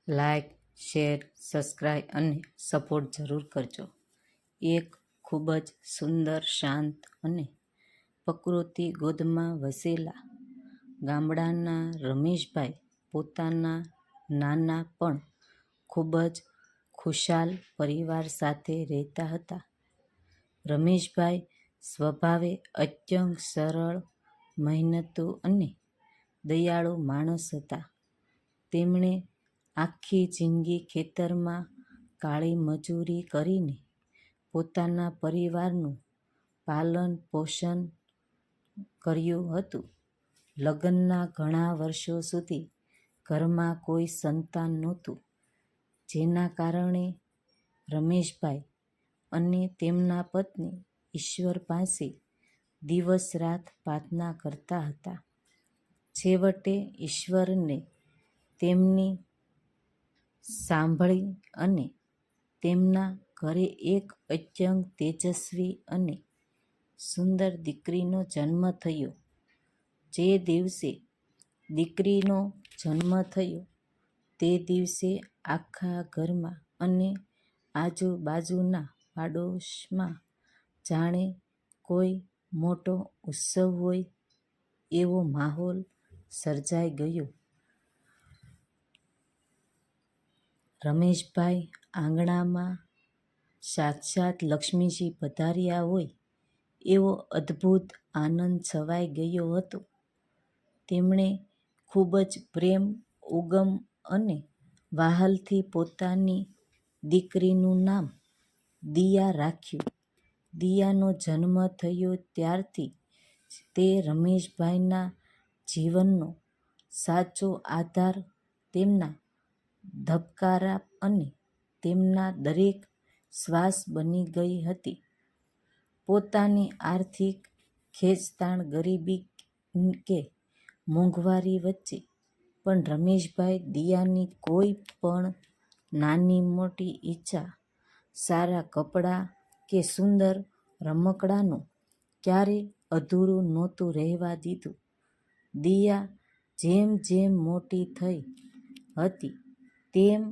Like, share, subscribe અને support જરૂર કરજો. એક ખૂબ જ સુંદર, શાંત અને પ્રકૃતિ ગોદમાં વસેલા ગામડાના રમેશભાઈ પોતાના નાના પણ ખૂબ જ ખુશાલ પરિવાર સાથે રહેતા હતા. રમેશભાઈ સ્વભાવે અત્યંત સરળ, મહેનતુ અને દયાળુ માણસ હતા. તેમણે આખી જિંદગી ખેતરમાં કાળી મજૂરી કરીને પોતાના પરિવારનું પાલન પોષણ કર્યું હતું. લગ્નના ઘણા વર્ષો સુધી ઘરમાં કોઈ સંતાન નહોતું, જેના કારણે રમેશભાઈ અને તેમના પત્ની ઈશ્વર પાસે દિવસ રાત પ્રાર્થના કરતા હતા. છેવટે ઈશ્વરને તેમની સાંભળી અને તેમના ઘરે એક અત્યંત તેજસ્વી અને સુંદર દીકરીનો જન્મ થયો. જે દિવસે દીકરીનો જન્મ થયો તે દિવસે આખા ઘરમાં અને આજુબાજુના પાડોશમાં જાણે કોઈ મોટો ઉત્સવ હોય એવો માહોલ સર્જાઈ ગયો. રમેશભાઈ આંગણામાં સાક્ષાત લક્ષ્મીજી પધાર્યા હોય એવો અદ્ભુત આનંદ છવાઈ ગયો હતો. તેમણે ખૂબ જ પ્રેમ, ઉગમ અને વ્હાલથી પોતાની દીકરીનું નામ દિયા રાખ્યું. દિયાનો જન્મ થયો ત્યારથી તે રમેશભાઈના જીવનનો સાચો આધાર, તેમના ધબકારા અને તેમના દરેક શ્વાસ બની ગઈ હતી. પોતાની આર્થિક ખેંચતાણ, ગરીબી કે મોંઘવારી વચ્ચે પણ રમેશભાઈ દિયાની કોઈ પણ નાની મોટી ઈચ્છા, સારા કપડાં કે સુંદર રમકડાંનું ક્યારેય અધૂરું નહોતું રહેવા દીધું. દિયા જેમ જેમ મોટી થઈ હતી તેમ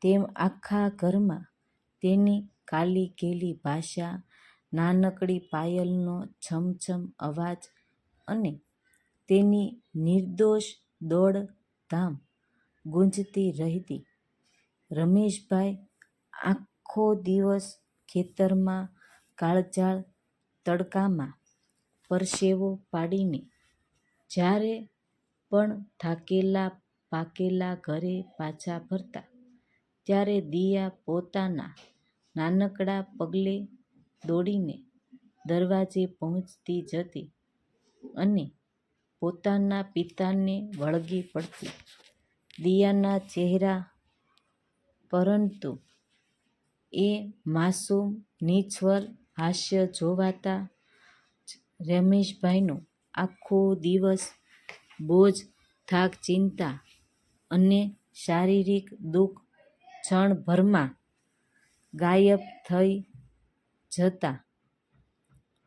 તેમ આખા ઘરમાં તેની કાલી ઘેલી ભાષા, નાનકડી પાયલનો છમછમ અવાજ અને તેની નિર્દોષ દોડધામ ગુંજતી રહેતી. રમેશભાઈ આખો દિવસ ખેતરમાં કાળઝાળ તડકામાં પરસેવો પાડીને જ્યારે પણ થાકેલા પાકેલા ઘરે પાછા ફરતા, ત્યારે દિયા પોતાના નાનકડા પગલે દોડીને દરવાજે પહોંચી જતી અને પોતાના પિતાને વળગી પડતી. દિયાના ચહેરા પરંતુ એ માસૂમ, નિછળ હાસ્ય જોવાતા જ રમેશભાઈનો આખો દિવસ બોજ, થાક, ચિંતા અને શારીરિક દુઃખ ક્ષણભરમાં ગાયબ થઈ જતા.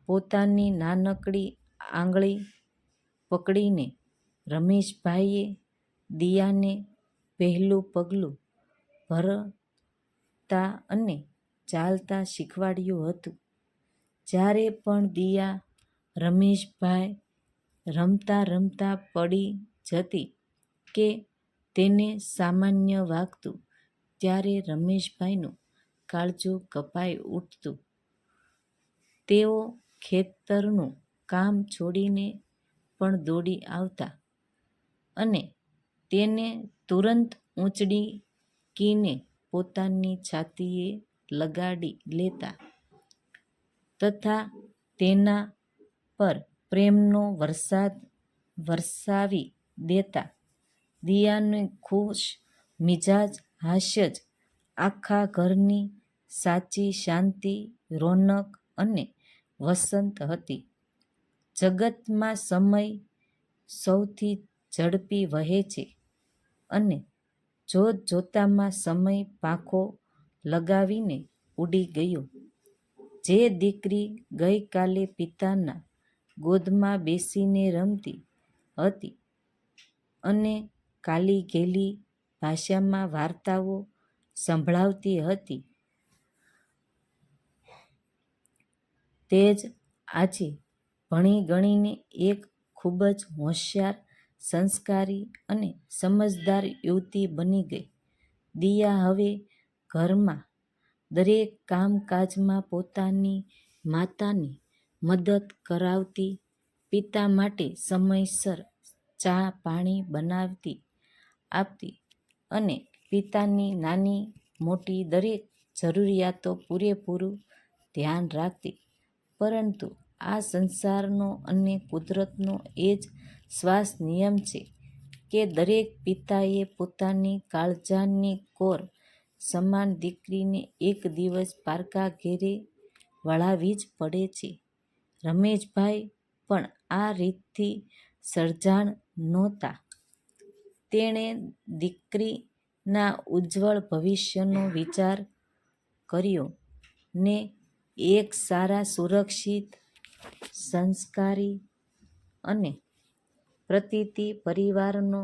પોતાની નાનકડી આંગળી પકડીને રમેશભાઈએ દિયાને પહેલું પગલું ભરતા અને ચાલતા શીખવાડ્યું હતું. જ્યારે પણ દિયા રમેશભાઈ રમતા રમતા પડી જતી કે તેને સામાન્ય વાગતું, ત્યારે રમેશભાઈનું કાળજું કપાઈ ઉઠતું. તેઓ ખેતરનું કામ છોડીને પણ દોડી આવતા અને તેને તુરંત ઉંચકીને પોતાની છાતીએ લગાડી લેતા તથા તેના પર પ્રેમનો વરસાદ વરસાવી દેતા. દિયાનું ખુશ મિજાજ હાસ્ય જ આખા ઘરની સાચી શાંતિ, રોનક અને વસંત હતી. જગતમાં સમય સૌથી ઝડપી વહે છે અને જોતજોતામાં સમય પાંખો લગાવીને ઉડી ગયો. જે દીકરી ગઈકાલે પિતાના ગોદમાં બેસીને રમતી હતી અને કાલી ઘેલી ભાષામાં વાર્તાઓ સંભળાવતી હતી. તે જ આજે ભણી ગણીને એક ખૂબ જ હોશિયાર, સંસ્કારી અને સમજદાર યુવતી બની ગઈ. દિયા હવે ઘરમાં દરેક કામકાજમાં પોતાની માતાની મદદ કરાવતી, પિતા માટે સમયસર ચા પાણી બનાવતી આપતી અને પિતાની નાની મોટી દરેક જરૂરિયાતો પૂરેપૂરું ધ્યાન રાખતી. પરંતુ આ સંસારનો અને કુદરતનો એ જ શ્વાસ નિયમ છે કે દરેક પિતાએ પોતાની કાળજાની કોર સમાન દીકરીને એક દિવસ પારકા ઘેરે વળાવવી જ પડે છે. રમેશભાઈ પણ આ રીતથી સજાણ નહોતા. તેણે દીકરીના ઉજ્જવળ ભવિષ્યનો વિચાર કર્યો ને એક સારા, સુરક્ષિત, સંસ્કારી અને પ્રતીતિ પરિવારનો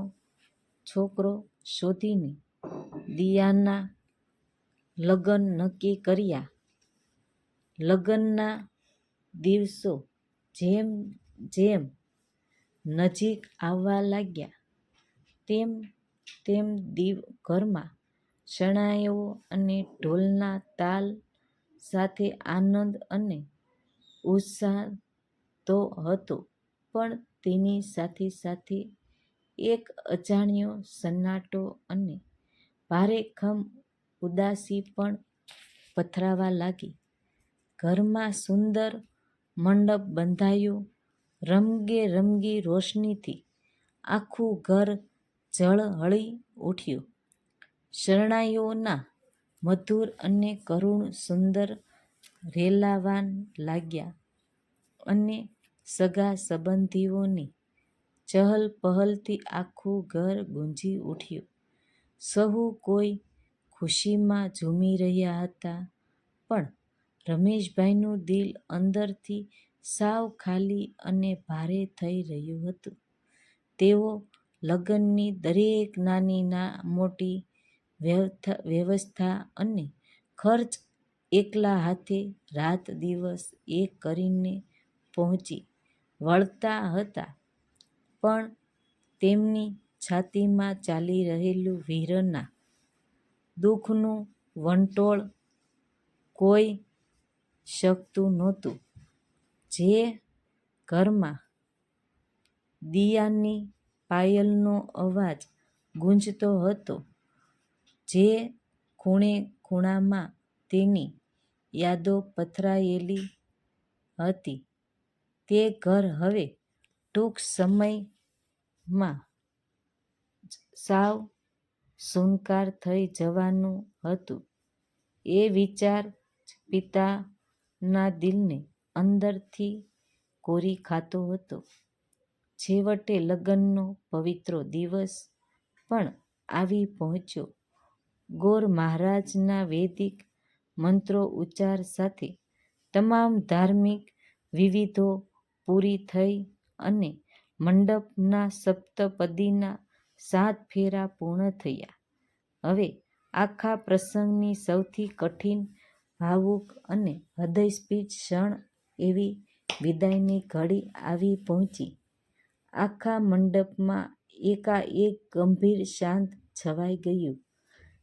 છોકરો શોધીને દિયાના લગ્ન નક્કી કર્યા. લગ્નના દિવસો જેમ જેમ નજીક આવવા લાગ્યા તેમ તેમ ઘરમાં શરણાઈઓ અને ઢોલના તાલ સાથે આનંદ અને ઉત્સાહ તો હતો, પણ તેની સાથે સાથે એક અજાણ્યો સન્નાટો અને ભારેખમ ઉદાસી પણ પથરાવા લાગી. ઘરમાં સુંદર મંડપ બંધાયો. રંગેરંગી રોશનીથી આખું ઘર ઝળહળી ઉઠ્યું. શરણાઈઓના મધુર અને કરુણ સુંદર રેલાવાન લાગ્યા અને સગા સંબંધીઓની ચહલપહલથી આખું ઘર ગુંજી ઉઠ્યું. સહુ કોઈ ખુશીમાં ઝૂમી રહ્યા હતા, પણ રમેશભાઈનું દિલ અંદરથી સાવ ખાલી અને ભારે થઈ રહ્યું હતું. તેઓ લગ્નની દરેક નાની મોટી વ્યવસ્થા અને ખર્ચ એકલા હાથે રાત દિવસ એક કરીને પહોંચી વળતા હતા, પણ તેમની છાતીમાં ચાલી રહેલું વીરના દુઃખનું વંટોળ કોઈ શકતું નહોતું. જે ઘરમાં દિયાની પાયલનો અવાજ ગુંજતો હતો, જે ખૂણે ખૂણામાં તેની યાદો પથરાયેલી હતી, તે ઘર હવે ટૂંક સમયમાં જ સાવ સુનકાર થઈ જવાનું હતું. એ વિચાર જ પિતાના દિલને અંદરથી કોરી ખાતો હતો. છેવટે લગ્નનો પવિત્ર દિવસ પણ આવી પહોંચ્યો. ગોર મહારાજના વૈદિક મંત્રોચ્ચાર સાથે તમામ ધાર્મિક વિધિઓ પૂરી થઈ અને મંડપના સપ્તપદીના 7 ફેરા પૂર્ણ થયા. હવે આખા પ્રસંગની સૌથી કઠિન, ભાવુક અને હૃદયસ્પર્શી ક્ષણ એવી વિદાયની ઘડી આવી પહોંચી. આખા મંડપમાં એકાએક ગંભીર શાંત છવાઈ ગયું.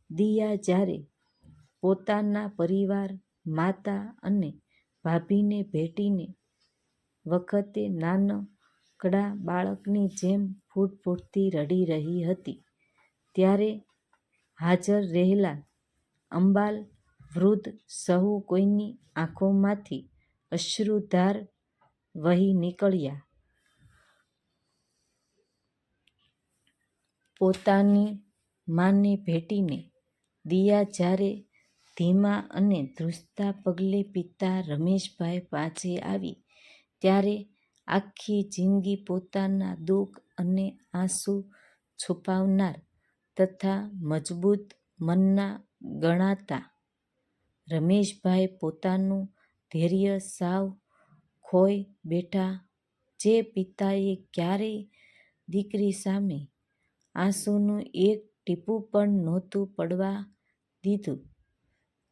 દિયા જ્યારે પોતાના પરિવાર, માતા અને ભાભીને ભેટીને વખતે નાનકડા બાળકની જેમ ફૂટ-ફૂટથી રડી રહી હતી, ત્યારે હાજર રહેલા આબાલ વૃદ્ધ સહુ કોઈની આંખોમાંથી અશ્રુધાર વહી નીકળ્યા. પોતાની માને ભેટીને દિયા જ્યારે ધીમા અને ધ્રુજતા પગલે પિતા રમેશભાઈ પાસે આવી, ત્યારે આખી જિંદગી પોતાના દુઃખ અને આંસુ છુપાવનાર તથા મજબૂત મનના ગણાતા રમેશભાઈ પોતાનું ધૈર્ય સાવ ખોઈ બેઠા. જે પિતાએ ક્યારેય દીકરી સામે આંસુનું એક ટીપું પણ નહોતું પડવા દીધું.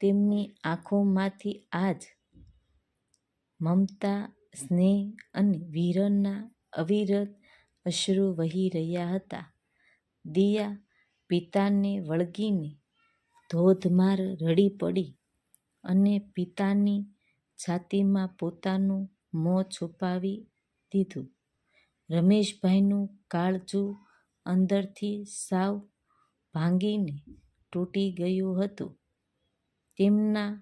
તેમની આંખોમાંથી આજ મમતા, સ્નેહ અને વીરના અવિરત અશ્રુ વહી રહ્યા હતા. દિયા પિતાને વળગીને ધોધમાર રડી પડી અને પિતાની છાતીમાં પોતાનું મોં છુપાવી દીધું. રમેશભાઈનું કાળજું અંદરથી સાવ ભાંગીને તૂટી ગયું હતું. તેમના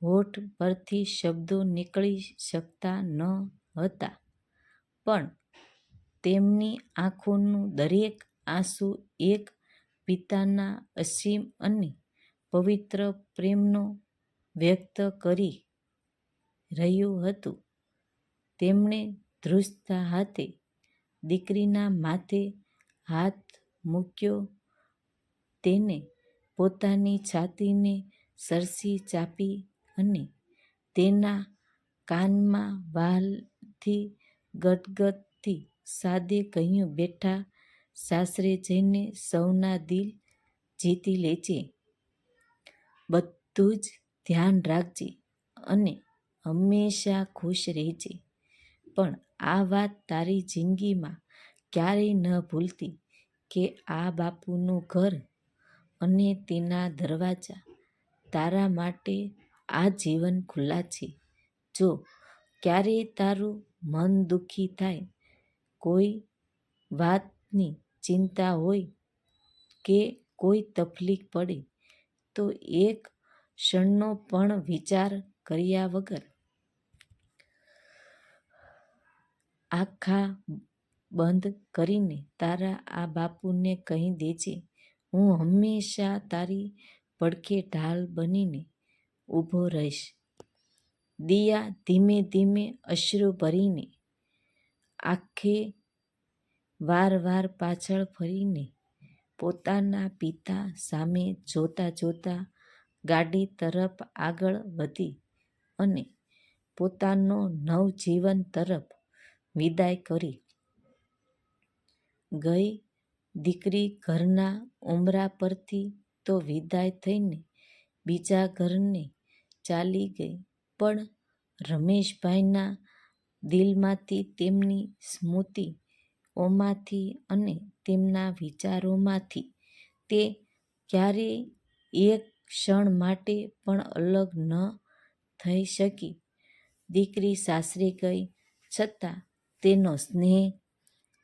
હોઠ પરથી શબ્દો નીકળી શકતા ન હતા, પણ તેમની આંખોનું દરેક આંસુ એક પિતાના અસીમ અને પવિત્ર પ્રેમનો વ્યક્ત કરી રહ્યું હતું. તેમણે ધ્રુજતા હાથે દીકરીના માથે હાથ મૂક્યો, તેને પોતાની છાતીને સરસી ચાપી અને તેના કાનમાં વ્હાલથી ગદગદથી સાદે કહ્યું, "બેટા, સાસરે જઈને સૌના દિલ જીતી લેજે. બધું જ ધ્યાન રાખજે અને હંમેશા ખુશ રહેજે. પણ આ વાત તારી જિંદગીમાં ક્યારેય ન ભૂલતી કે આ બાપુનું ઘર અને તેના દરવાજા તારા માટે આજીવન ખુલ્લા છે. જો ક્યારેય તારું મન દુઃખી થાય, કોઈ વાતની ચિંતા હોય કે કોઈ તકલીફ પડે તો એક ક્ષણનો પણ વિચાર કર્યા વગર આંખા બંધ કરીને તારા આ બાપુને કહી દેજે, હું હંમેશા તારી પડખે ઢાલ બનીને ઊભો રહીશ." દિયા ધીમે ધીમે અશ્રુ ભરીને આંખે વાર પાછળ ફરીને પોતાના પિતા સામે જોતા જોતા ગાડી તરફ આગળ વધી અને પોતાનો નવજીવન તરફ વિદાય કરી ગઈ. દીકરી ઘરના ઉંબરા પરથી તો વિદાય થઈને બીજા ઘરને ચાલી ગઈ, પણ રમેશભાઈના દિલમાંથી, તેમની સ્મૃતિઓમાંથી અને તેમના વિચારોમાંથી તે ક્યારેય એક ક્ષણ માટે પણ અલગ ન થઈ શકી. દીકરી સાસરે ગઈ છતાં તેનો સ્નેહ,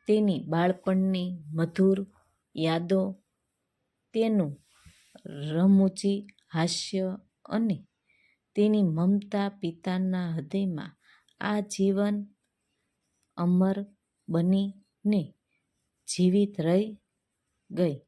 તેની બાળપણની મધુર યાદો, તેનું રમૂજી હાસ્ય અને તેની મમતા પિતાના હૃદયમાં આજીવન અમર બનીને જીવિત રહી ગઈ.